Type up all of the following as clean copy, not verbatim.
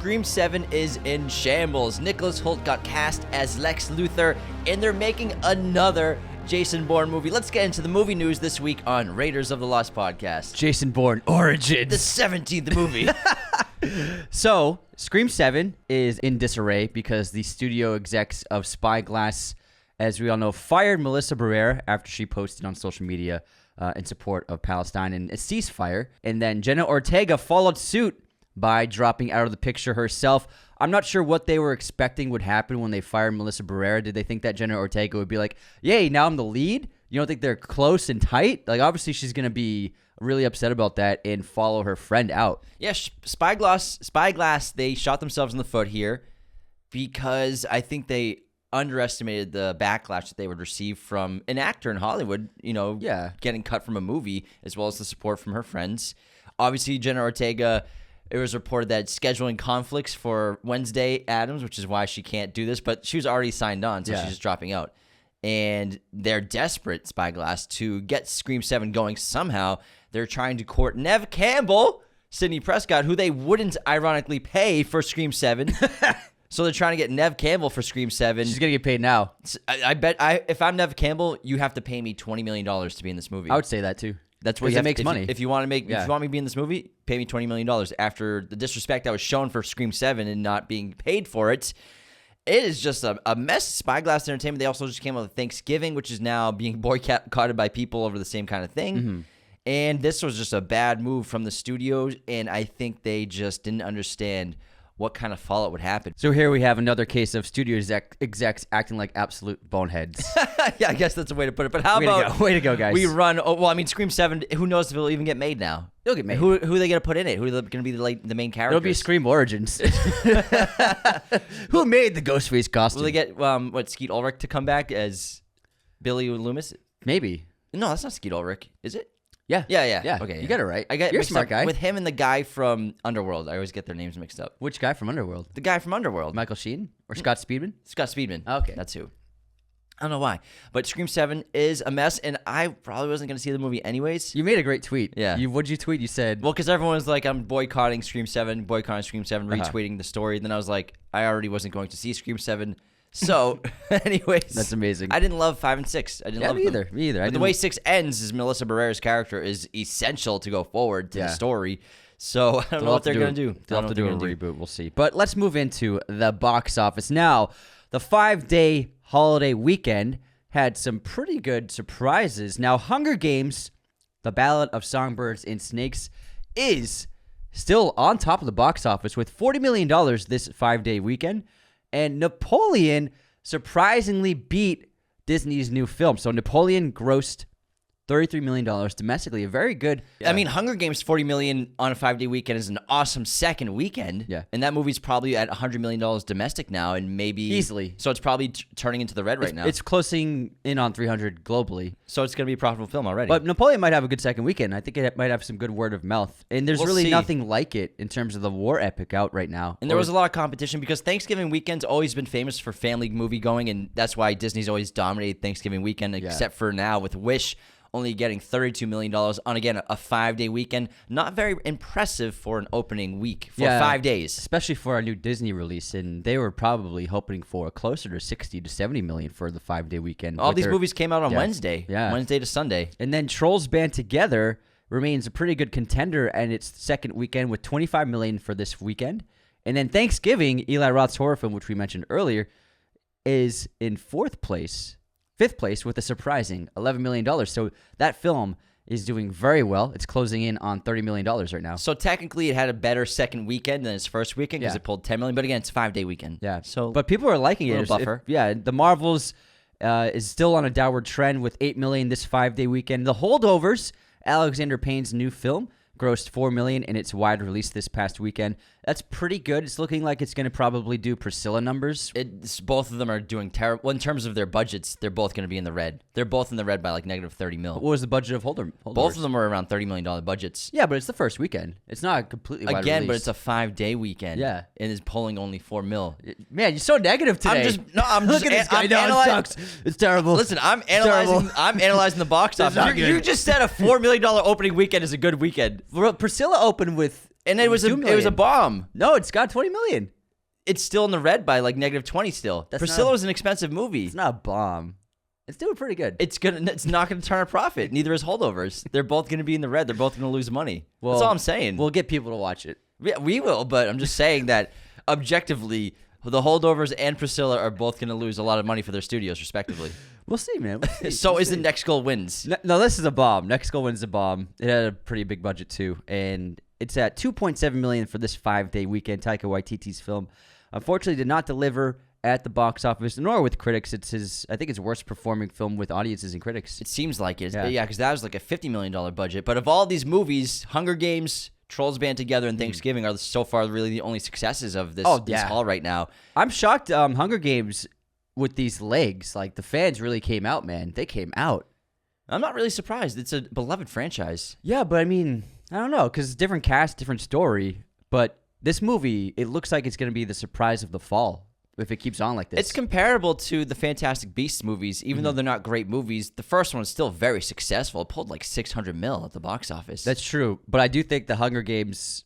Scream 7 is in shambles. Nicholas Hoult got cast as Lex Luther, and they're making another Jason Bourne movie. Let's get into the movie news this week on Raiders of the Lost podcast. Jason Bourne Origins. The 17th movie. So, Scream 7 is in disarray because the studio execs of Spyglass, as we all know, fired Melissa Barrera after she posted on social media in support of Palestine and a ceasefire. And then Jenna Ortega followed suit by dropping out of the picture herself. I'm not sure what they were expecting would happen when they fired Melissa Barrera. Did they think that Jenna Ortega would be like, yay, now I'm the lead? You don't think they're close and tight? Like, obviously, she's going to be really upset about that and follow her friend out. Yeah, Spyglass, they shot themselves in the foot here because I think they underestimated the backlash that they would receive from an actor in Hollywood, getting cut from a movie, as well as the support from her friends. Obviously, Jenna Ortega, it was reported that scheduling conflicts for Wednesday Addams, which is why she can't do this, but she was already signed on, so she's just dropping out. And they're desperate, Spyglass, to get Scream 7 going somehow. They're trying to court Neve Campbell, Sidney Prescott, who they wouldn't ironically pay for Scream 7. So they're trying to get Neve Campbell for Scream 7. She's going to get paid now. I bet if I'm Neve Campbell, you have to pay me $20 million to be in this movie. I would say that too. That's what makes money. If you want me to be in this movie, pay me $20 million. After the disrespect that was shown for Scream 7 and not being paid for it, it is just a mess. Spyglass Entertainment, they also just came out with Thanksgiving, which is now being boycotted by people over the same kind of thing. Mm-hmm. And this was just a bad move from the studios, and I think they just didn't understand what kind of fallout would happen. So here we have another case of studio execs acting like absolute boneheads. Yeah, I guess that's a way to put it. But how Way to go, guys. We run... Scream 7, who knows if it'll even get made now? It'll get made. Who are they going to put in it? Who are going to be the main characters? It'll be Scream Origins. Who made the Ghostface costume? Will they get, Skeet Ulrich to come back as Billy Loomis? Maybe. No, that's not Skeet Ulrich, is it? Yeah. Okay, you got it right. You're a smart guy. With him and the guy from Underworld. I always get their names mixed up. Which guy from Underworld? The guy from Underworld. Michael Sheen or Scott Speedman? Scott Speedman. Okay. That's who. I don't know why. But Scream 7 is a mess, and I probably wasn't going to see the movie anyways. You made a great tweet. Yeah. What'd you tweet? You said... Well, because everyone was like, I'm boycotting Scream 7, retweeting the story. And then I was like, I already wasn't going to see Scream 7. So, anyways. That's amazing. I didn't love 5 and 6. I didn't love me either. Me either. But the way 6 ends is Melissa Barrera's character is essential to go forward to the story. So, I don't know what they're going to do. They'll have to do a reboot. We'll see. But let's move into the box office. Now, the 5-day holiday weekend had some pretty good surprises. Now, Hunger Games, The Ballad of Songbirds and Snakes, is still on top of the box office with $40 million this 5-day weekend. And Napoleon surprisingly beat Disney's new film. So Napoleon grossed $33 million domestically. A very good... I mean, Hunger Games $40 million on a 5-day weekend is an awesome second weekend. Yeah. And that movie's probably at $100 million domestic now, and maybe... Easily. So it's probably turning into the red right now. It's closing in on 300 globally. So it's going to be a profitable film already. But Napoleon might have a good second weekend. I think it might have some good word of mouth. And there's really nothing like it in terms of the war epic out right now. And there was a lot of competition because Thanksgiving weekend's always been famous for family movie going, and that's why Disney's always dominated Thanksgiving weekend, except for now with Wish only getting $32 million on, again, a 5-day weekend. Not very impressive for an opening week for 5 days. Especially for a new Disney release, and they were probably hoping for closer to 60 to 70 million for the 5-day weekend. All these movies came out on Wednesday. Yeah. Wednesday to Sunday. And then Trolls Band Together remains a pretty good contender, and its second weekend with $25 million for this weekend. And then Thanksgiving, Eli Roth's horror film, which we mentioned earlier, is in fifth place with a surprising $11 million. So that film is doing very well. It's closing in on $30 million right now. So technically it had a better second weekend than its first weekend because it pulled $10 million. But again, it's a 5-day weekend. Yeah. But people are liking it. Buffer. The Marvels is still on a downward trend with $8 million this 5-day weekend. The Holdovers, Alexander Payne's new film, grossed $4 million in its wide release this past weekend. That's pretty good. It's looking like it's going to probably do Priscilla numbers. Both of them are doing terrible. Well, in terms of their budgets, they're both going to be in the red. They're both in the red by like negative $30 million. What was the budget of Holdovers? Both of them are around $30 million budgets. Yeah, but it's the first weekend. It's not completely wide release. But it's a 5-day weekend. Yeah. And is pulling only $4 million. Man, you're so negative today. Look at this guy. It sucks. It's terrible. Listen, I'm analyzing the box office. You just said a $4 million opening weekend is a good weekend. Priscilla opened with And it was a bomb. No, it's got 20 million. It's still in the red by like -20 still. Priscilla was an expensive movie. It's not a bomb. It's doing pretty good. It's not gonna turn a profit. Neither is Holdovers. They're both gonna be in the red. They're both gonna lose money. That's all I'm saying. We'll get people to watch it. Yeah, we will, but I'm just saying that objectively, the Holdovers and Priscilla are both gonna lose a lot of money for their studios, respectively. We'll see, man. We'll see. The Next Goal Wins. No, this is a bomb. Next Goal Wins a bomb. It had a pretty big budget too, and it's at $2.7 million for this 5-day weekend. Taika Waititi's film, unfortunately, did not deliver at the box office, nor with critics. I think it's worst performing film with audiences and critics. It seems like it. Yeah, because that was like a $50 million budget. But of all these movies, Hunger Games, Trolls Band Together, and Thanksgiving are so far really the only successes of this haul right now. I'm shocked. Hunger Games with these legs, like the fans really came out, man. They came out. I'm not really surprised. It's a beloved franchise. Yeah, but I mean, I don't know, because different cast, different story. But this movie, it looks like it's going to be the surprise of the fall if it keeps on like this. It's comparable to the Fantastic Beasts movies. Even though they're not great movies, the first one is still very successful. It pulled like $600 million at the box office. That's true. But I do think the Hunger Games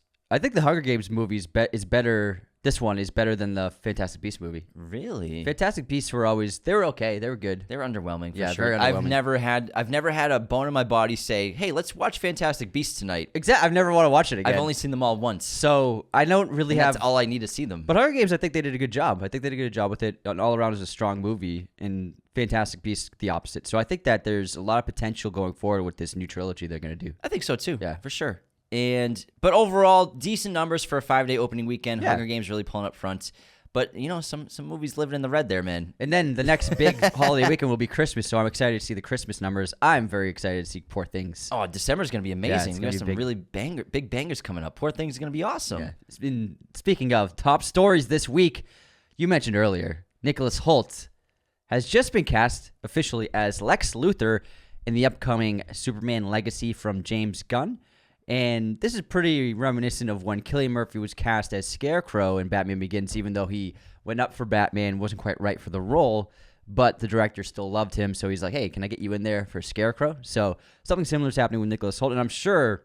movie is better. This one is better than the Fantastic Beasts movie. Really? Fantastic Beasts were okay. They were good. They were underwhelming for sure. Very underwhelming. I've never had a bone in my body say, "Hey, let's watch Fantastic Beasts tonight." Exactly. I've never want to watch it again. I've only seen them all once. So I don't really have. That's all I need to see them. But Hunger Games, I think they did a good job. I think they did a good job with it. All around is a strong movie, and Fantastic Beasts the opposite. So I think that there's a lot of potential going forward with this new trilogy they're going to do. I think so too. Yeah, for sure. But overall, decent numbers for a 5-day opening weekend. Yeah. Hunger Games really pulling up front. But, some movies living in the red there, man. And then the next big holiday weekend will be Christmas, so I'm excited to see the Christmas numbers. I'm very excited to see Poor Things. Oh, December's going to be amazing. Yeah, we got some really big bangers coming up. Poor Things is going to be awesome. Yeah. Speaking of top stories this week, you mentioned earlier, Nicholas Hoult has just been cast officially as Lex Luthor in the upcoming Superman Legacy from James Gunn. And this is pretty reminiscent of when Cillian Murphy was cast as Scarecrow in Batman Begins, even though he went up for Batman, wasn't quite right for the role, but the director still loved him, so he's like, hey, can I get you in there for Scarecrow? So something similar is happening with Nicholas Hoult, and I'm sure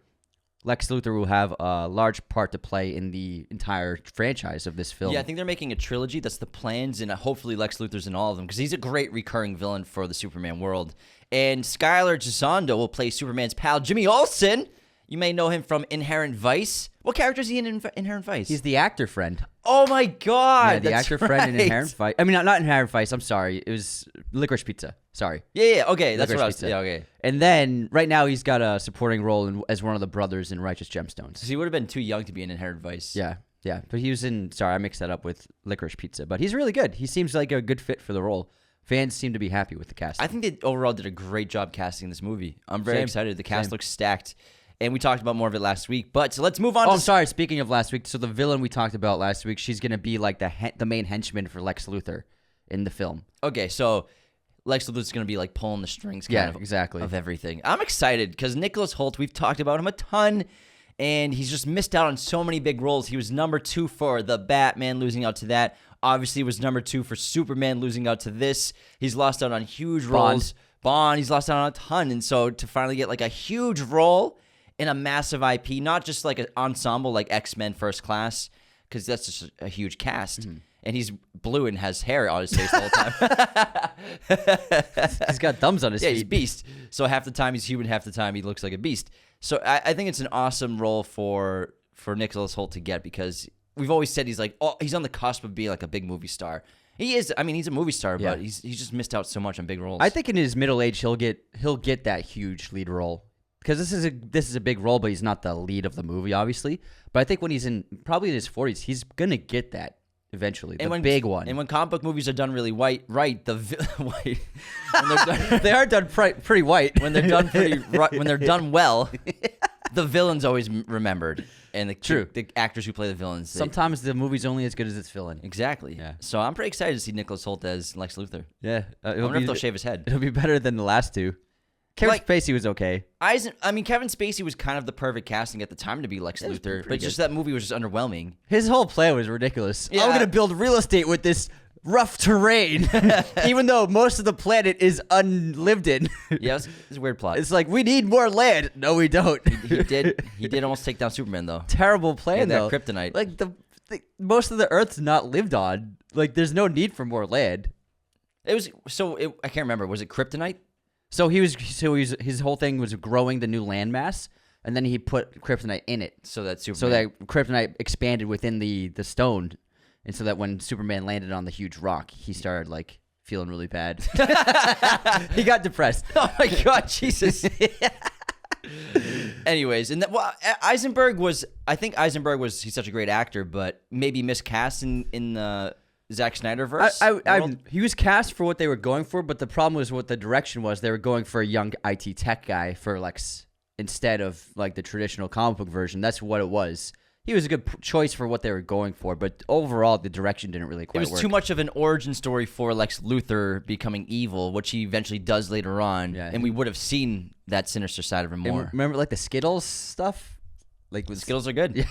Lex Luthor will have a large part to play in the entire franchise of this film. Yeah, I think they're making a trilogy. That's the plans, and hopefully Lex Luthor's in all of them, because he's a great recurring villain for the Superman world. And Skylar Gisondo will play Superman's pal, Jimmy Olsen. You may know him from Inherent Vice. What character is he in Inherent Vice? He's the actor friend. Oh, my God. Yeah, the actor friend in Inherent Vice. I mean, not Inherent Vice. I'm sorry. It was Licorice Pizza. Sorry. Yeah. Okay. That's Licorice what I was Pizza. Yeah, okay. And then right now he's got a supporting role as one of the brothers in Righteous Gemstones. So he would have been too young to be in Inherent Vice. Yeah. But he was in, sorry, I mixed that up with Licorice Pizza. But he's really good. He seems like a good fit for the role. Fans seem to be happy with the cast. I think they overall did a great job casting this movie. I'm very excited. The cast looks stacked. And we talked about more of it last week. But so let's move on. I'm sorry. Speaking of last week, so the villain we talked about last week, she's going to be like the main henchman for Lex Luthor in the film. Okay, so Lex Luthor's going to be like pulling the strings exactly. of everything. I'm excited because Nicholas Hoult, we've talked about him a ton, and he's just missed out on so many big roles. He was number 2 for The Batman, losing out to that. Obviously, was number 2 for Superman, losing out to this. He's lost out on huge roles. Bond, he's lost out on a ton. And so to finally get like a huge role in a massive IP, not just like an ensemble like X-Men First Class, because that's just a huge cast. Mm-hmm. And he's blue and has hair on his face the whole time. He's got thumbs on his feet. Yeah, he's a beast. So half the time he's human, half the time he looks like a beast. So I think it's an awesome role for Nicholas Hoult to get, because we've always said he's on the cusp of being like a big movie star. He is. I mean, he's a movie star, but he's just missed out so much on big roles. I think in his middle age he'll get that huge lead role. Because this is a big role, but he's not the lead of the movie, obviously. But I think when he's probably in his 40s, he's gonna get that eventually. Big one. And when comic book movies are done really white, they are done pretty white. When they're done when they're done well, the villain's always remembered, and the actors who play the villains. Sometimes the movie's only as good as its villain. Exactly. Yeah. So I'm pretty excited to see Nicholas Hoult as Lex Luthor. Yeah. I wonder if they'll shave his head. It'll be better than the last two. Kevin Spacey was okay. Kevin Spacey was kind of the perfect casting at the time to be Lex Luthor, but just that movie was just underwhelming. His whole plan was ridiculous. Yeah. I'm going to build real estate with this rough terrain, even though most of the planet is unlived in. Yeah, it's a weird plot. It's like, we need more land. No, we don't. He did almost take down Superman, though. Terrible plan, though. That kryptonite. Like, most of the Earth's not lived on. Like, there's no need for more land. I can't remember. Was it kryptonite? So his whole thing was growing the new landmass, and then he put kryptonite in it. So that kryptonite expanded within the stone, and so that when Superman landed on the huge rock, he started like feeling really bad. He got depressed. Oh my God, Jesus. Anyways, Eisenberg was he's such a great actor, but maybe miscast in the Zack Snyder verse. He was cast for what they were going for, but the problem was what the direction was. They were going for a young IT tech guy for Lex instead of like the traditional comic book version. That's what it was. He was a good choice for what they were going for, but overall the direction didn't really quite work. It was too much of an origin story for Lex Luthor becoming evil, which he eventually does later on, and we would have seen that sinister side of him more. Remember like the Skittles stuff? Like the Skittles are good. Yeah.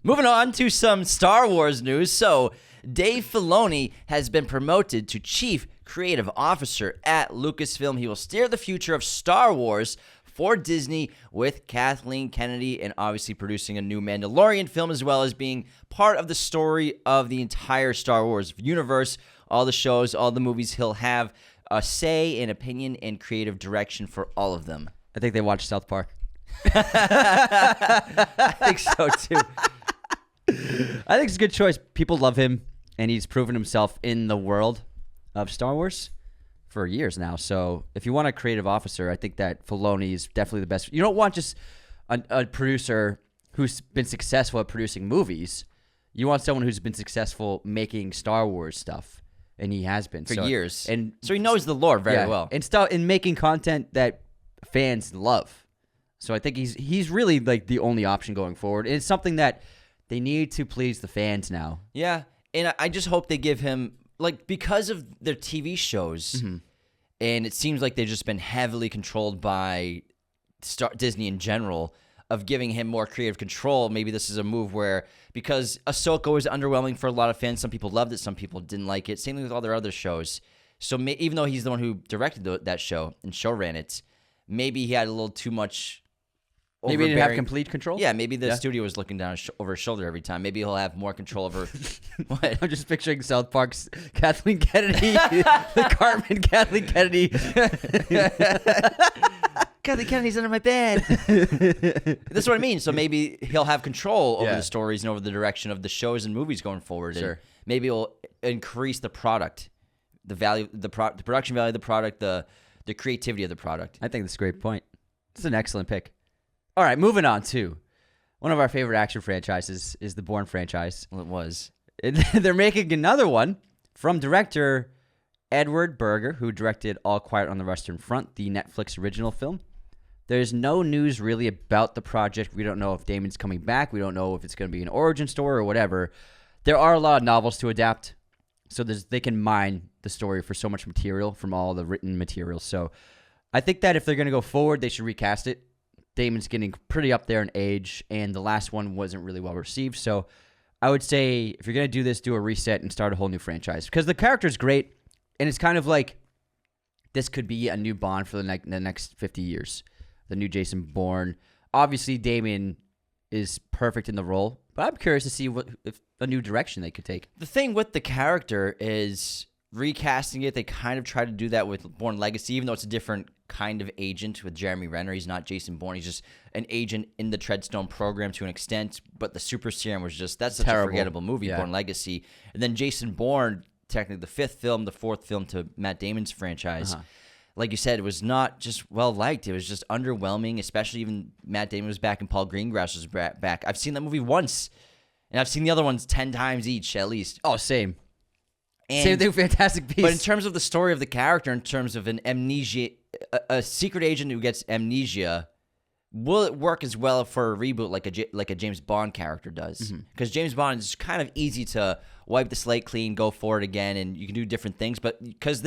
Moving on to some Star Wars news. So Dave Filoni has been promoted to Chief Creative Officer at Lucasfilm. He will steer the future of Star Wars for Disney with Kathleen Kennedy, and obviously producing a new Mandalorian film, as well as being part of the story of the entire Star Wars universe. All the shows, all the movies, he'll have a say, an opinion, and creative direction for all of them. I think they watched South Park. I think so too. I think it's a good choice. People love him, and he's proven himself in the world of Star Wars for years now. So if you want a creative officer, I think that Filoni is definitely the best. You don't want just a producer who's been successful at producing movies. You want someone who's been successful making Star Wars stuff, and he has been for years. And so he knows the lore very well, and making content that fans love. So I think he's really like the only option going forward. And it's something that they need to please the fans now. Yeah, and I just hope they give him, like, because of their TV shows, and it seems like they've just been heavily controlled by Disney in general, of giving him more creative control. Maybe this is a move where, because Ahsoka was underwhelming for a lot of fans, some people loved it, some people didn't like it. Same thing with all their other shows. So even though he's the one who directed that show and show ran it, maybe he had a little too much. Maybe he didn't have complete control? Yeah, maybe the studio was looking down over his shoulder every time. Maybe he'll have more control over what? I'm just picturing South Park's Kathleen Kennedy, the Cartman Kathleen Kennedy. Kathleen Kennedy's under my bed. That's what I mean. So maybe he'll have control over the stories and over the direction of the shows and movies going forward. Sure. And maybe it'll increase the product, the value, the production value of the product, the creativity of the product. I think that's a great point. It's an excellent pick. All right, moving on to one of our favorite action franchises is the Bourne franchise. Well, it was. They're making another one from director Edward Berger, who directed All Quiet on the Western Front, the Netflix original film. There's no news really about the project. We don't know if Damon's coming back. We don't know if it's going to be an origin story or whatever. There are a lot of novels to adapt, so they can mine the story for so much material from all the written material. So I think that if they're going to go forward, they should recast it. Damon's getting pretty up there in age, and the last one wasn't really well received. So I would say if you're going to do this, do a reset and start a whole new franchise. Because the character's great, and it's kind of like this could be a new Bond for the next 50 years. The new Jason Bourne. Obviously, Damon is perfect in the role, but I'm curious to see if a new direction they could take. The thing with the character is recasting it. They kind of try to do that with Bourne Legacy, even though it's a different kind of agent with Jeremy Renner. He's not Jason Bourne. He's just an agent in the Treadstone program to an extent, but the Super Serum was that's such a forgettable movie, Bourne Legacy. And then Jason Bourne, technically the fourth film to Matt Damon's franchise. Like you said, it was not just well-liked. It was just underwhelming, especially even Matt Damon was back and Paul Greengrass was back. I've seen that movie once, and I've seen the other ones 10 times each, at least. Oh, same. Same thing with Fantastic Beasts. But in terms of the story of the character, in terms of an amnesia, a secret agent who gets amnesia, will it work as well for a reboot like a James Bond character does? Because James Bond is kind of easy to wipe the slate clean, go for it again, and you can do different things. But because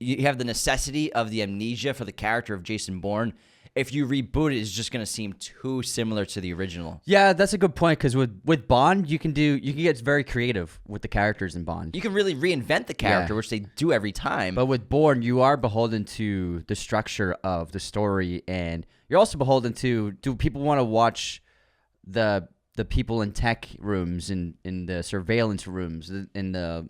you have the necessity of the amnesia for the character of Jason Bourne, if you reboot it, it's just going to seem too similar to the original. Yeah, that's a good point because with Bond, you can get very creative with the characters in Bond. You can really reinvent the character, which they do every time. But with Bourne, you are beholden to the structure of the story, and you're also beholden to, do people want to watch the people in tech rooms, in the surveillance rooms, in the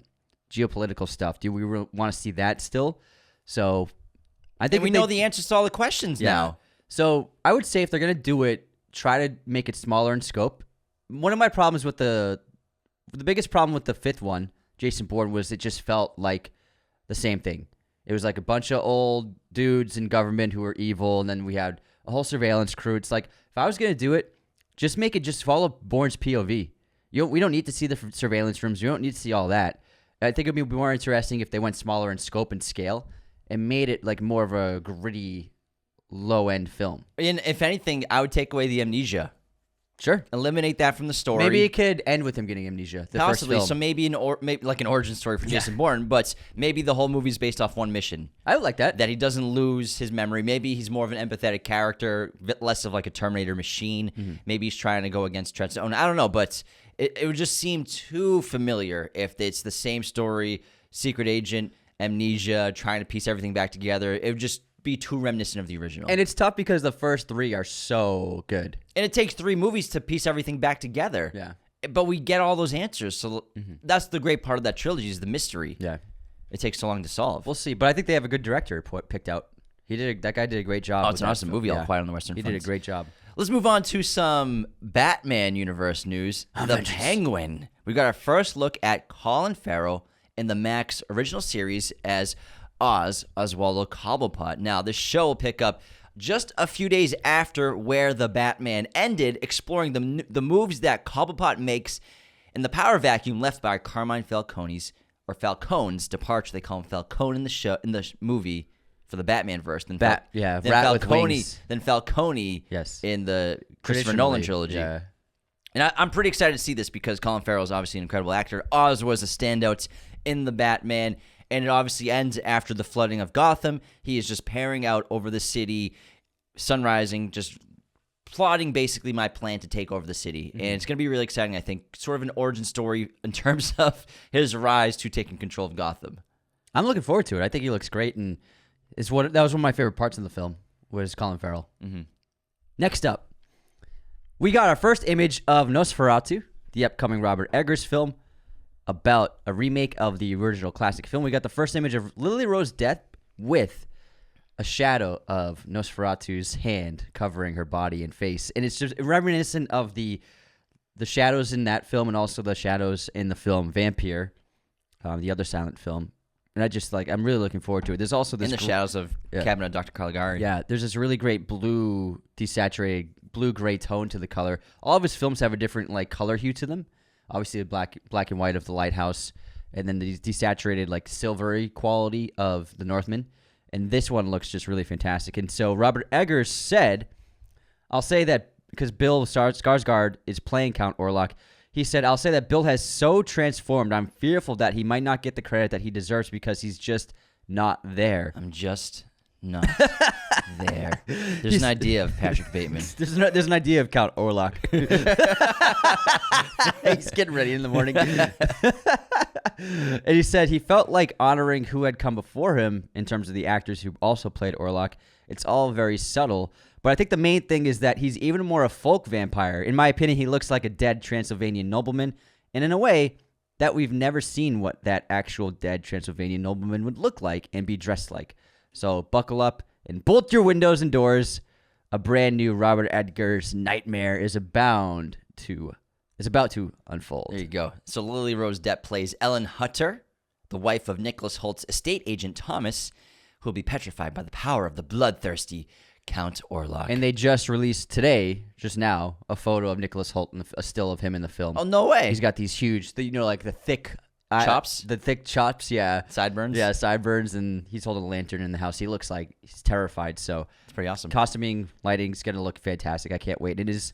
geopolitical stuff? Do we want to see that still? So I think we know the answers to all the questions now. So I would say if they're going to do it, try to make it smaller in scope. One of my problems with the biggest problem with the fifth one, Jason Bourne, was it just felt like the same thing. It was like a bunch of old dudes in government who were evil, and then we had a whole surveillance crew. It's like, if I was going to do it, just make it just follow Bourne's POV. We don't need to see the surveillance rooms. You don't need to see all that. I think it would be more interesting if they went smaller in scope and scale and made it like more of a gritty, low-end film. And if anything, I would take away the amnesia. Sure. Eliminate that from the story. Maybe it could end with him getting amnesia. Possibly. First film. So maybe like an origin story for Jason Bourne, but maybe the whole movie's based off one mission. I would like that. That he doesn't lose his memory. Maybe he's more of an empathetic character, less of like a Terminator machine. Mm-hmm. Maybe he's trying to go against Tron. I don't know, but it would just seem too familiar if it's the same story, secret agent, amnesia, trying to piece everything back together. It would just be too reminiscent of the original. And it's tough because the first three are so good. And it takes 3 movies to piece everything back together. Yeah. But we get all those answers. So that's the great part of that trilogy is the mystery. Yeah. It takes so long to solve. We'll see. But I think they have a good director picked out. That guy did a great job. Oh, it's an awesome movie, All Quiet on the Western Front. He did a great job. Let's move on to some Batman universe news. The Penguin. We got our first look at Colin Farrell in the Max original series as Oswaldo Cobblepot. Now, this show will pick up just a few days after where the Batman ended, exploring the moves that Cobblepot makes in the power vacuum left by Carmine Falcone's departure. They call him Falcone in the movie for the Batman verse. Then Falcone yes. in the Christopher Nolan trilogy. Yeah. And I'm pretty excited to see this because Colin Farrell is obviously an incredible actor. Oz was a standout in the Batman. And it obviously ends after the flooding of Gotham. He is just peering out over the city, sun rising, just plotting basically my plan to take over the city. Mm-hmm. And it's going to be really exciting, I think. Sort of an origin story in terms of his rise to taking control of Gotham. I'm looking forward to it. I think he looks great. And that was one of my favorite parts of the film, was Colin Farrell. Mm-hmm. Next up, we got our first image of Nosferatu, the upcoming Robert Eggers film, about a remake of the original classic film. We got the first image of Lily Rose Death with a shadow of Nosferatu's hand covering her body and face. And it's just reminiscent of the shadows in that film and also the shadows in the film Vampire, the other silent film. And I'm really looking forward to it. There's also this... In the shadows of Cabinet of Dr. Caligari. Yeah, there's this really great blue, desaturated, blue-gray tone to the color. All of his films have a different color hue to them. Obviously, the black and white of The Lighthouse, and then the desaturated, silvery quality of The Northman. And this one looks just really fantastic. And so Robert Eggers said, I'll say that because Bill Skarsgård is playing Count Orlok, he said, I'll say that Bill has so transformed, I'm fearful that he might not get the credit that he deserves because he's just not there. I'm just not there. There's an idea of Patrick Bateman. There's an idea of Count Orlok. He's getting ready in the morning. And he said he felt like honoring who had come before him in terms of the actors who also played Orlok. It's all very subtle. But I think the main thing is that he's even more a folk vampire. In my opinion, he looks like a dead Transylvanian nobleman. And in a way, that we've never seen what that actual dead Transylvanian nobleman would look like and be dressed like. So buckle up and bolt your windows and doors. A brand new Robert Eggers nightmare is about to unfold. There you go. So Lily Rose Depp plays Ellen Hutter, the wife of Nicholas Hoult's estate agent Thomas, who will be petrified by the power of the bloodthirsty Count Orlok. And they just released today, just now, a photo of Nicholas Hoult, a still of him in the film. Oh, no way. He's got these huge, the thick... chops? The thick chops, yeah. Sideburns? Yeah, sideburns, and he's holding a lantern in the house. He looks like he's terrified, so... It's pretty awesome. Costuming, lighting's going to look fantastic. I can't wait. And his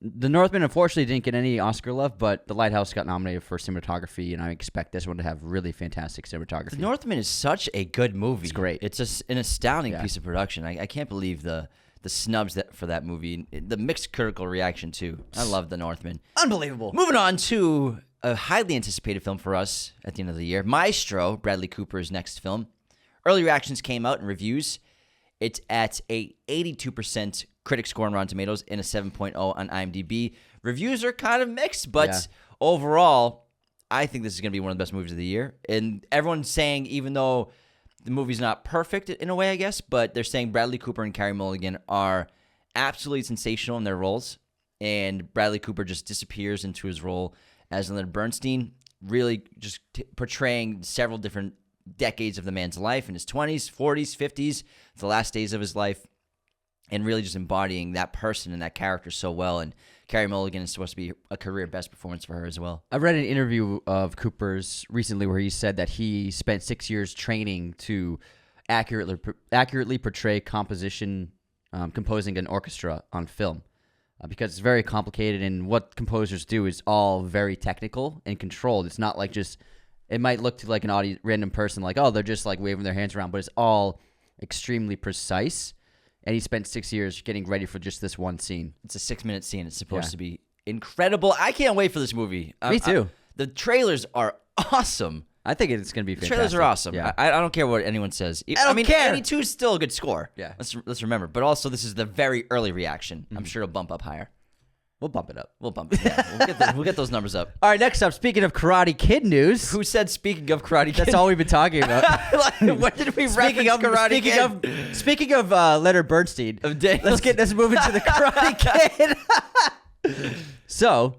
The Northman unfortunately didn't get any Oscar love, but The Lighthouse got nominated for cinematography, and I expect this one to have really fantastic cinematography. The Northman is such a good movie. It's great. It's just an astounding piece of production. I can't believe the snubs for that movie. The mixed critical reaction, too. I love The Northman. Unbelievable. Moving on to a highly anticipated film for us at the end of the year. Maestro, Bradley Cooper's next film. Early reactions came out in reviews. It's at a 82% critic score on Rotten Tomatoes and a 7.0 on IMDb. Reviews are kind of mixed, but overall, I think this is going to be one of the best movies of the year. And everyone's saying, even though the movie's not perfect in a way, I guess, but they're saying Bradley Cooper and Carey Mulligan are absolutely sensational in their roles. And Bradley Cooper just disappears into his role as Leonard Bernstein, really just portraying several different decades of the man's life in his 20s, 40s, 50s, the last days of his life, and really just embodying that person and that character so well. And Carey Mulligan is supposed to be a career best performance for her as well. I read an interview of Cooper's recently where he said that he spent 6 years training to accurately portray composing an orchestra on film. Because it's very complicated, and what composers do is all very technical and controlled. It's not like just, it might look to like an random person like, oh, they're just like waving their hands around, but it's all extremely precise. And he spent 6 years getting ready for just this one scene. It's a 6-minute scene. It's supposed to be incredible. I can't wait for this movie. Me too. The trailers are awesome. I think it's going to be fantastic. The trailers are awesome. Yeah. I don't care what anyone says. I don't care. 82 is still a good score. Yeah. Let's remember. But also, this is the very early reaction. I'm sure it'll bump up higher. We'll bump it up. We'll bump it. Yeah. We'll get those numbers up. All right, next up, speaking of Karate Kid news. Who said speaking of Karate Kid? That's all we've been talking about. What did we reference Karate Kid? Speaking of Leonard Bernstein, let's move into the Karate Kid. So,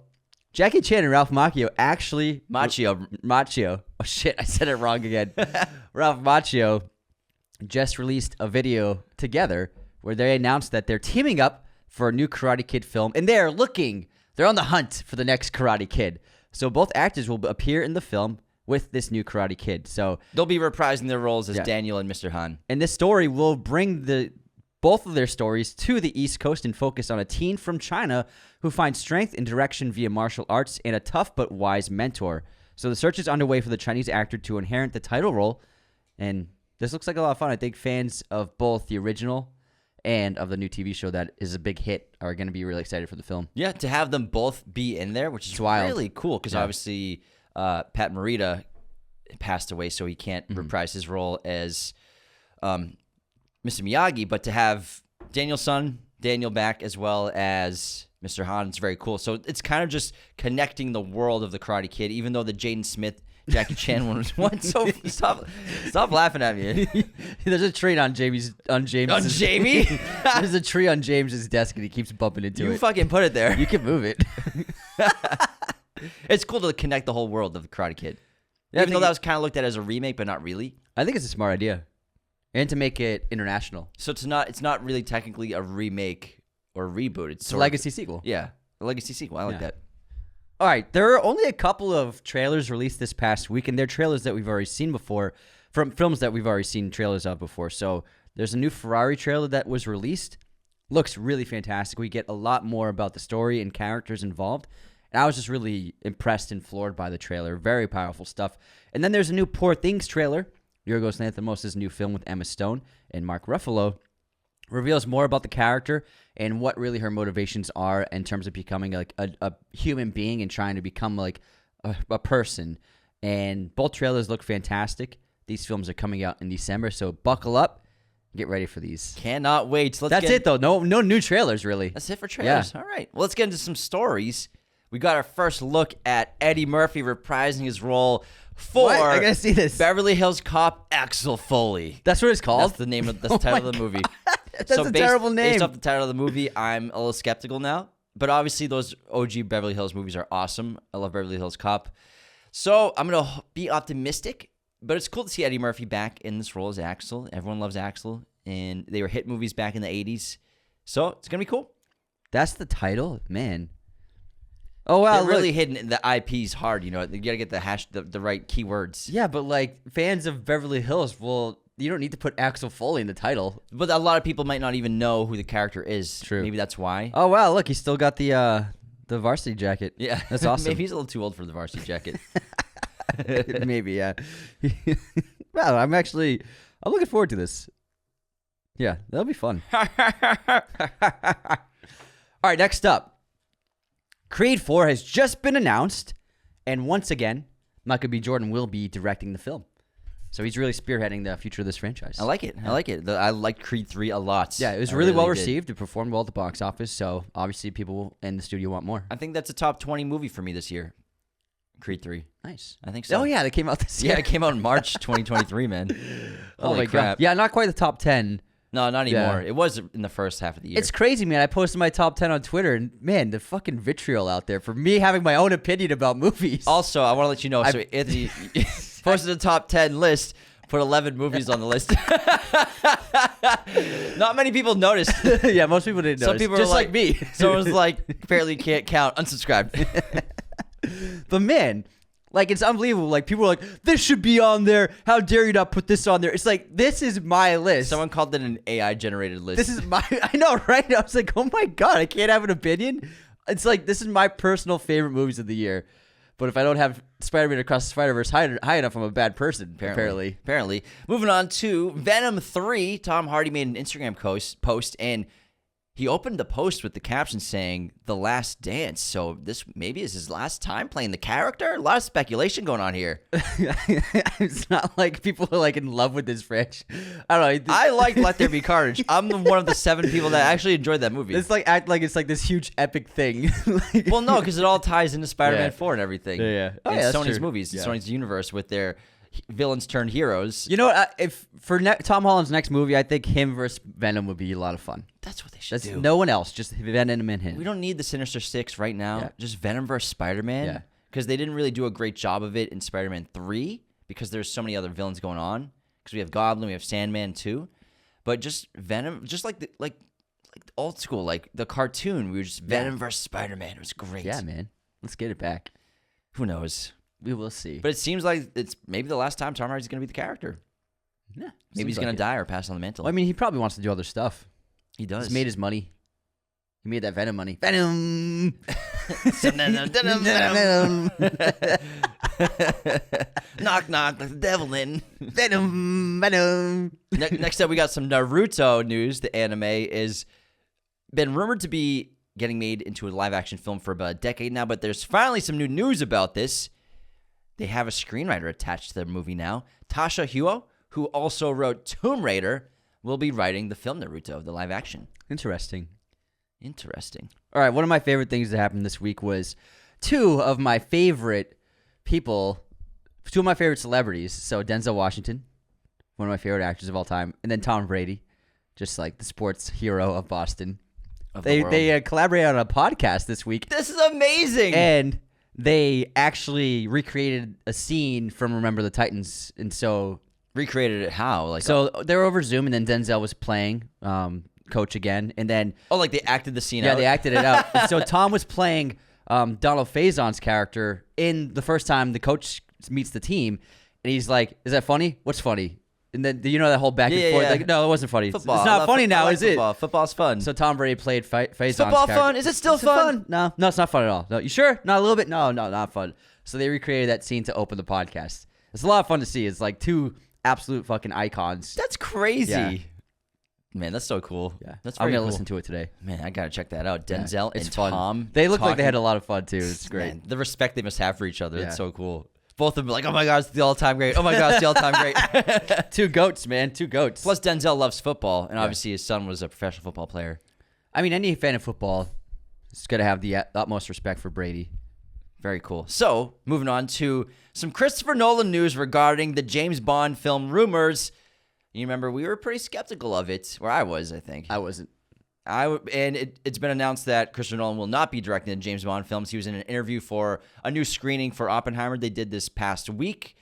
Jackie Chan and Ralph Macchio actually... Macchio. Oh, shit, I said it wrong again. Ralph Macchio just released a video together where they announced that they're teaming up for a new Karate Kid film, and they're on the hunt for the next Karate Kid. So both actors will appear in the film with this new Karate Kid. So they'll be reprising their roles as Daniel and Mr. Han. And this story will bring both of their stories to the East Coast and focus on a teen from China who finds strength and direction via martial arts and a tough but wise mentor. So the search is underway for the Chinese actor to inherit the title role, and this looks like a lot of fun. I think fans of both the original and of the new TV show that is a big hit are going to be really excited for the film. Yeah, to have them both be in there, which is really cool, because obviously Pat Morita passed away, so he can't reprise his role as Mr. Miyagi, but to have Daniel's son, Daniel, back as well as Mr. Han, it's very cool. So it's kind of just connecting the world of the Karate Kid, even though the Jaden Smith Jackie Chan one was one. So stop laughing at me. There's a tree on James. On Jamie? There's a tree on James's desk, and he keeps bumping into it. You fucking put it there. You can move it. It's cool to connect the whole world of the Karate Kid. Yeah, even though that was kind of looked at as a remake, but not really. I think it's a smart idea, and to make it international. So it's not really technically a remake or reboot. It's a legacy sequel. Yeah, a legacy sequel. I like that. All right, there are only a couple of trailers released this past week, and they're trailers that we've already seen before, from films that we've already seen trailers of before. So there's a new Ferrari trailer that was released. Looks really fantastic. We get a lot more about the story and characters involved. And I was just really impressed and floored by the trailer. Very powerful stuff. And then there's a new Poor Things trailer. Yorgos Lanthimos' new film with Emma Stone and Mark Ruffalo reveals more about the character and what really her motivations are in terms of becoming like a human being and trying to become like a person. And both trailers look fantastic. These films are coming out in December, so buckle up. Get ready for these. Cannot wait. That's it, though. No new trailers, really. That's it for trailers. Yeah. All right. Well, let's get into some stories. We got our first look at Eddie Murphy reprising his role for I gotta see this. Beverly Hills Cop Axel Foley. That's what it's called? That's the name of the title of the movie. That's a terrible name. Based off the title of the movie, I'm a little skeptical now. But obviously, those OG Beverly Hills movies are awesome. I love Beverly Hills Cop. So I'm going to be optimistic. But it's cool to see Eddie Murphy back in this role as Axel. Everyone loves Axel. And they were hit movies back in the 80s. So it's going to be cool. That's the title? Man. Oh, wow. They're really hitting the IPs hard, you know. You got to get the right keywords. Yeah, but like fans of Beverly Hills will You don't need to put Axel Foley in the title. But a lot of people might not even know who the character is. True. Maybe that's why. Oh wow, look, he's still got the varsity jacket. Yeah, that's awesome. Maybe he's a little too old for the varsity jacket. Maybe, yeah. Well, I'm looking forward to this. Yeah, that'll be fun. All right, next up. Creed 4 has just been announced, and once again, Michael B. Jordan will be directing the film. So he's really spearheading the future of this franchise. I like it. I like it. I liked Creed 3 a lot. Yeah, it was really well received. It performed well at the box office, so obviously people in the studio want more. I think that's a top 20 movie for me this year. Creed 3. Nice. I think so. Oh, yeah, they came out this year. Yeah, it came out in March 2023, man. Oh, my crap. God. Yeah, not quite the top 10. No, not anymore. Yeah. It was in the first half of the year. It's crazy, man. I posted my top 10 on Twitter, and, man, the fucking vitriol out there for me having my own opinion about movies. Also, I want to let you know, so Anthony posted a top 10 list, put 11 movies on the list. Not many people noticed. Yeah, most people didn't notice. Some people just are like me. Someone's like, apparently can't count, unsubscribe. But, man... Like, it's unbelievable. Like, people are like, this should be on there. How dare you not put this on there? It's like, this is my list. Someone called it an AI-generated list. This is my... I know, right? I was like, oh, my God, I can't have an opinion? It's like, this is my personal favorite movies of the year. But if I don't have Spider-Man Across the Spider-Verse high enough, I'm a bad person, apparently. Moving on to Venom 3. Tom Hardy made an Instagram post, and he opened the post with the caption saying, "The Last Dance." So this maybe is his last time playing the character? A lot of speculation going on here. It's not like people are like in love with this franchise. I don't know. I like Let There Be Carnage. I'm one of the 7 people that actually enjoyed that movie. It's like act like it's like this huge epic thing. Well, no, because it all ties into Spider-Man 4 and everything. Yeah. Oh, yeah, Sony's true. movies, Yeah. Sony's universe with their villains turned heroes. You know what? If for Tom Holland's next movie, I think him versus Venom would be a lot of fun. That's what they should do. No one else, just Venom and him. We don't need the Sinister Six right now. Yeah. Just Venom versus Spider-Man. Yeah. Because they didn't really do a great job of it in Spider-Man 3 because there's so many other villains going on. Because we have Goblin, we have Sandman too. But just Venom, just like old school, like the cartoon, we were just Venom versus Spider-Man. It was great. Yeah, man. Let's get it back. Who knows? We will see. But it seems like it's maybe the last time Tom Hardy's going to be the character. Yeah. Maybe he's going to die or pass on the mantle. Well, I mean, he probably wants to do other stuff. He does. He's made his money. He made that Venom money. Venom! Venom. Knock, knock, let the devil in. Venom! Next up, we got some Naruto news. The anime is been rumored to be getting made into a live-action film for about a decade now, but there's finally some new news about this. They have a screenwriter attached to their movie now. Tasha Huo, who also wrote Tomb Raider, will be writing the film Naruto, the live-action. Interesting. All right, one of my favorite things that happened this week was two of my favorite celebrities. So Denzel Washington, one of my favorite actors of all time, and then Tom Brady, just like the sports hero of Boston. They collaborated on a podcast this week. This is amazing. And they actually recreated a scene from Remember the Titans. And so... Recreated it how? They were over Zoom, and then Denzel was playing coach again. And then... Oh, like they acted the scene out? Yeah, they acted it out. And so Tom was playing Donald Faison's character in the first time the coach meets the team. And he's like, is that funny? What's funny? And then, you know that whole back and forth? Yeah. Like, no, it wasn't funny. Football. It's not funny now, like is football. it? Football's fun. So Tom Brady played Faison's football character. fun? Is it still fun? No, it's not fun at all. No, you sure? Not a little bit? No, not fun. So they recreated that scene to open the podcast. It's a lot of fun to see. It's like two absolute fucking icons. That's crazy. Yeah. Man, that's so cool. Yeah, That's I'm very gonna cool. listen to it today. Man, I gotta check that out. Yeah, Denzel it's and fun. Tom. They look like they had a lot of fun too. It's great. Man, the respect they must have for each other. Yeah. It's so cool. Both of them are like, oh my God, it's the all-time great. Oh my God, it's the all-time great. Two goats, man. Two goats. Plus, Denzel loves football, and obviously his son was a professional football player. I mean, any fan of football is gonna have the utmost respect for Brady. Very cool. So, moving on to some Christopher Nolan news regarding the James Bond film rumors. You remember, we were pretty skeptical of it, where I was, I think. I wasn't. It's been announced that Christopher Nolan will not be directing the James Bond films. He was in an interview for a new screening for Oppenheimer. They did this past week,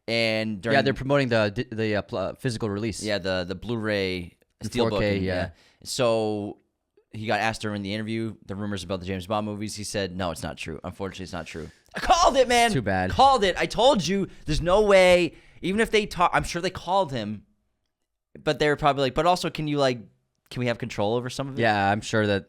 and they're promoting the physical release. Yeah, the Blu-ray steelbook. 4K, yeah. So he got asked during the interview the rumors about the James Bond movies. He said, "No, it's not true. Unfortunately, it's not true." I called it, man. Too bad. Called it. I told you. There's no way. Even if they talk, I'm sure they called him. But they were probably like, but also, can we have control over some of it? Yeah, I'm sure that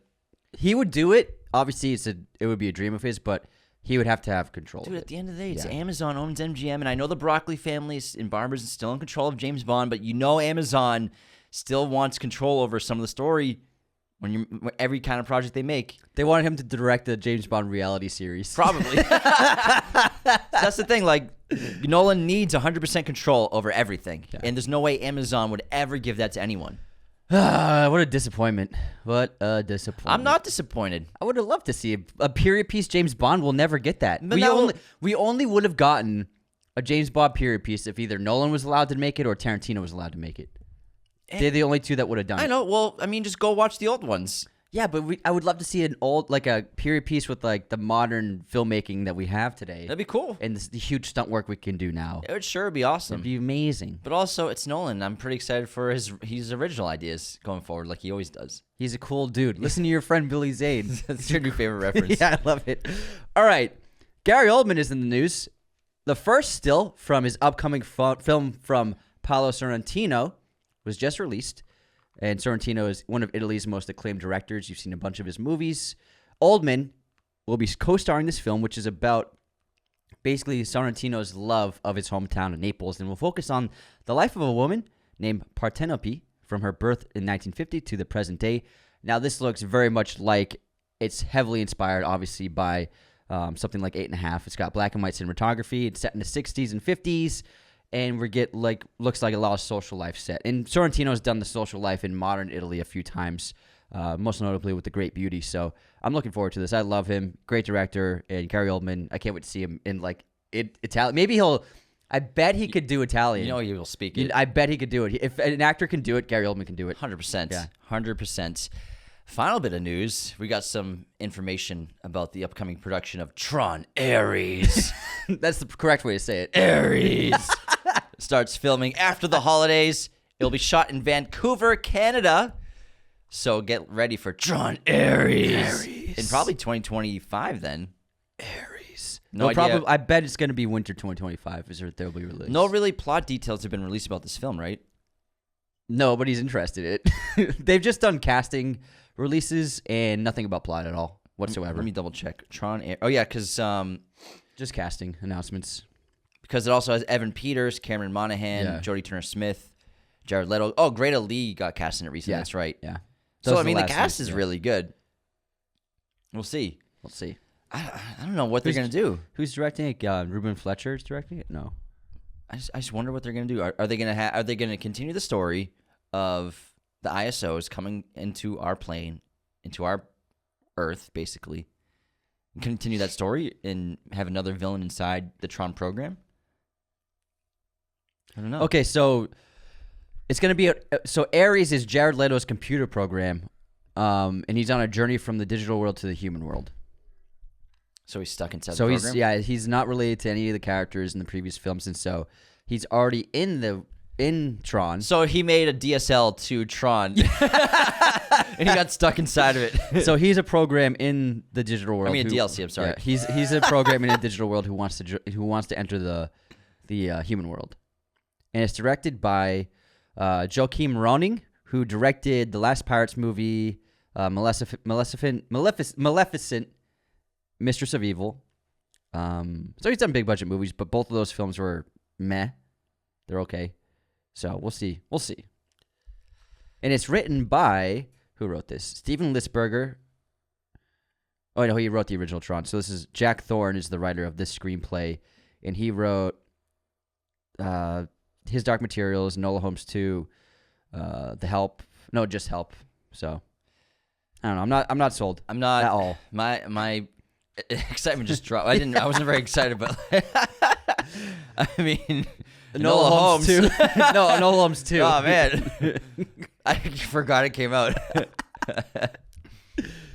he would do it. Obviously, it would be a dream of his, but he would have to have control. Dude, of it. at the end of the day, it's Amazon owns MGM, and I know the Broccoli family and Barbers is still in control of James Bond, but Amazon still wants control over some of the story when every kind of project they make. They wanted him to direct the James Bond reality series. Probably. That's the thing. Like, Nolan needs 100% control over everything, and there's no way Amazon would ever give that to anyone. What a disappointment. What a disappointment. I'm not disappointed. I would have loved to see a period piece. James Bond will never get that. We only would have gotten a James Bond period piece if either Nolan was allowed to make it or Tarantino was allowed to make it. They're the only two that would have done it. I know. Well, I mean, just go watch the old ones. Yeah, but I would love to see an old, like a period piece with like the modern filmmaking that we have today. That'd be cool. And the huge stunt work we can do now. It would sure be awesome. It'd be amazing. But also, it's Nolan. I'm pretty excited for his original ideas going forward, like he always does. He's a cool dude. Listen to your friend Billy Zane. That's your new favorite reference. Yeah, I love it. All right. Gary Oldman is in the news. The first still from his upcoming film from Paolo Sorrentino was just released. And Sorrentino is one of Italy's most acclaimed directors. You've seen a bunch of his movies. Oldman will be co-starring this film, which is about basically Sorrentino's love of his hometown of Naples, and will focus on the life of a woman named Partenope from her birth in 1950 to the present day. Now, this looks very much like it's heavily inspired, obviously, by something like 8.5. It's got black and white cinematography. It's set in the 60s and 50s. And looks like a lot of social life set. And Sorrentino's done the social life in modern Italy a few times, most notably with The Great Beauty. So I'm looking forward to this. I love him. Great director. And Gary Oldman, I can't wait to see him in Italian. Maybe I bet he could do Italian. You know he will speak it. I bet he could do it. If an actor can do it, Gary Oldman can do it. 100%. Yeah. 100%. Final bit of news. We got some information about the upcoming production of Tron Ares. That's the correct way to say it. Ares. Starts filming after the holidays. It'll be shot in Vancouver, Canada. So get ready for Tron Ares. In probably 2025 then. Ares. No idea. I bet it's going to be winter 2025 is they'll be released. No really plot details have been released about this film, right? Nobody's interested in it. They've just done casting releases and nothing about plot at all whatsoever. Let me double check. Oh yeah, because just casting announcements. Because it also has Evan Peters, Cameron Monaghan, Jodie Turner-Smith, Jared Leto. Oh, Greta Lee got cast in it recently. Yeah. That's right. Yeah. So I mean, the cast is really good. We'll see. I don't know what they're gonna do. Who's directing it? Ruben Fletcher is directing it. No. I just wonder what they're gonna do. Are they gonna continue the story of the ISOs coming into our plane, into our Earth, basically, and continue that story and have another villain inside the Tron program? I don't know. Okay, so it's going to be so Ares is Jared Leto's computer program, and he's on a journey from the digital world to the human world. So he's stuck inside the program? So he's not related to any of the characters in the previous films, and so he's already in Tron. So he made a DSL to Tron, and he got stuck inside of it. So he's a program in the digital world. I mean, a DLC. I'm sorry. Yeah, he's a program in a digital world who wants to enter the human world, and it's directed by Joachim Ronning, who directed the last Pirates movie, Maleficent, Mistress of Evil. So he's done big budget movies, but both of those films were meh. They're okay. So we'll see. And it's written by, who wrote this? Steven Lisberger. Oh, no, he wrote the original Tron. So this is Jack Thorne is the writer of this screenplay, and he wrote His Dark Materials, Enola Holmes 2, The Help. No, just Help. So I don't know. I'm not sold. I'm not at all. My excitement just dropped. I wasn't very excited, but I mean, Enola Holmes 2. No, Enola Holmes 2. Oh man, I forgot it came out.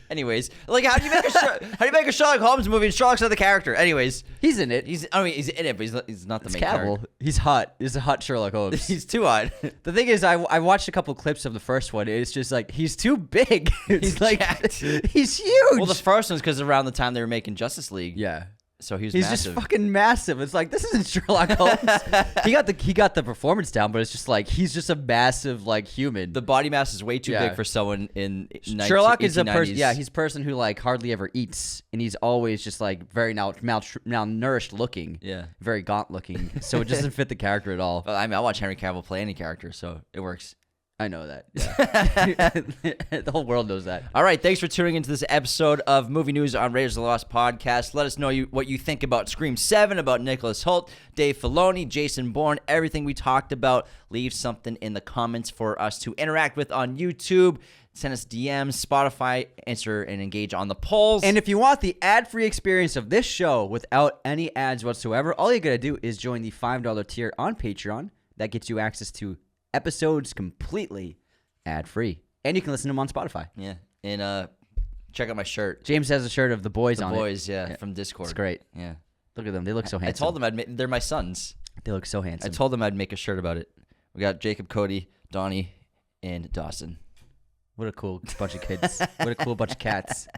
Anyways, like how do you make a Sherlock Holmes movie and Sherlock's not the character? Anyways, he's in it. He's in it, but he's not the main character. He's hot. He's a hot Sherlock Holmes. He's too hot. The thing is, I watched a couple clips of the first one. It's just like he's too big. It's He's like jacked. he's huge. Well, the first one's because around the time they were making Justice League. Yeah. So he's just fucking massive. It's like, this isn't Sherlock Holmes. he got the performance down, but it's just like he's just a massive like human. The body mass is way too big for someone in Sherlock is a person. Yeah, he's a person who like hardly ever eats, and he's always just like very malnourished looking. Yeah, very gaunt looking. So it doesn't fit the character at all. Well, I mean, I watch Henry Cavill play any character, so it works. I know that. Yeah. The whole world knows that. All right. Thanks for tuning into this episode of Movie News on Raiders of the Lost podcast. Let us know what you think about Scream 7, about Nicholas Hoult, Dave Filoni, Jason Bourne, everything we talked about. Leave something in the comments for us to interact with on YouTube. Send us DMs, Spotify, answer and engage on the polls. And if you want the ad-free experience of this show without any ads whatsoever, all you got to do is join the $5 tier on Patreon. That gets you access to episodes completely ad-free. And you can listen to them on Spotify. Yeah. And check out my shirt. James has a shirt of the boys on it. The boys, yeah, from Discord. It's great. Yeah. Look at them. They look so handsome. I told them they're my sons. They look so handsome. I told them I'd make a shirt about it. We got Jacob, Cody, Donnie, and Dawson. What a cool bunch of kids. What a cool bunch of cats.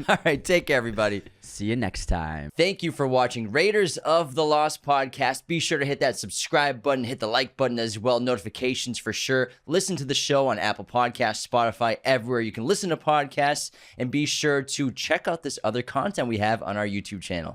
All right, take care, everybody. See you next time. Thank you for watching Raiders of the Lost podcast. Be sure to hit that subscribe button, hit the like button as well, notifications for sure. Listen to the show on Apple Podcasts, Spotify, everywhere you can listen to podcasts, and be sure to check out this other content we have on our YouTube channel.